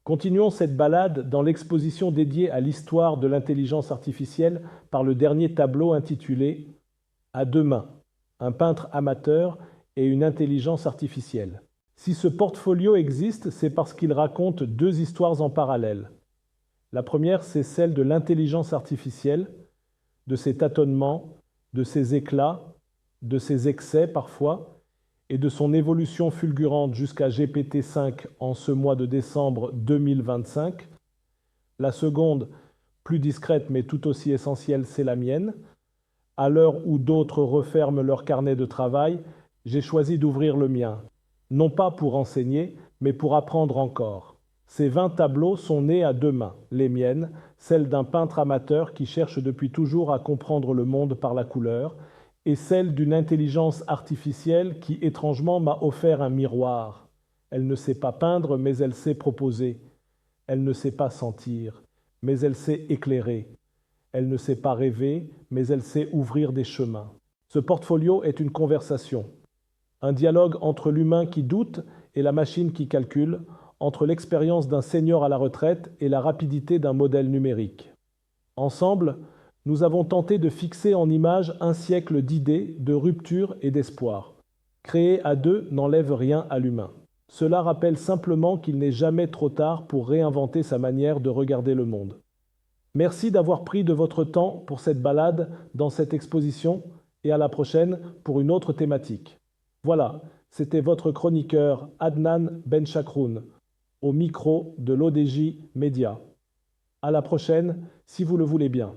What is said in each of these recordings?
Continuons cette balade dans l'exposition dédiée à l'histoire de l'intelligence artificielle par le dernier tableau intitulé « À deux mains, un peintre amateur et une intelligence artificielle ». Si ce portfolio existe, c'est parce qu'il raconte deux histoires en parallèle. La première, c'est celle de l'intelligence artificielle, de ses tâtonnements, de ses éclats, de ses excès parfois, et de son évolution fulgurante jusqu'à GPT-5 en ce mois de décembre 2025. La seconde, plus discrète mais tout aussi essentielle, c'est la mienne. À l'heure où d'autres referment leur carnet de travail, j'ai choisi d'ouvrir le mien, non pas pour enseigner, mais pour apprendre encore. Ces 20 tableaux sont nés à deux mains, les miennes, celles d'un peintre amateur qui cherche depuis toujours à comprendre le monde par la couleur, et celle d'une intelligence artificielle qui étrangement m'a offert un miroir. Elle ne sait pas peindre, mais elle sait proposer. Elle ne sait pas sentir, mais elle sait éclairer. Elle ne sait pas rêver, mais elle sait ouvrir des chemins. Ce portfolio est une conversation, un dialogue entre l'humain qui doute et la machine qui calcule, entre l'expérience d'un senior à la retraite et la rapidité d'un modèle numérique. Ensemble, nous avons tenté de fixer en images un siècle d'idées, de rupture et d'espoir. Créer à deux n'enlève rien à l'humain. Cela rappelle simplement qu'il n'est jamais trop tard pour réinventer sa manière de regarder le monde. Merci d'avoir pris de votre temps pour cette balade dans cette exposition et à la prochaine pour une autre thématique. Voilà, c'était votre chroniqueur Adnan Benchakroun, au micro de l'ODJ Média. À la prochaine, si vous le voulez bien.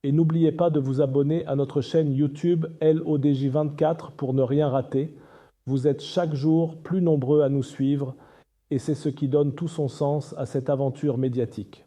Et n'oubliez pas de vous abonner à notre chaîne YouTube LODJ24 pour ne rien rater. Vous êtes chaque jour plus nombreux à nous suivre et c'est ce qui donne tout son sens à cette aventure médiatique.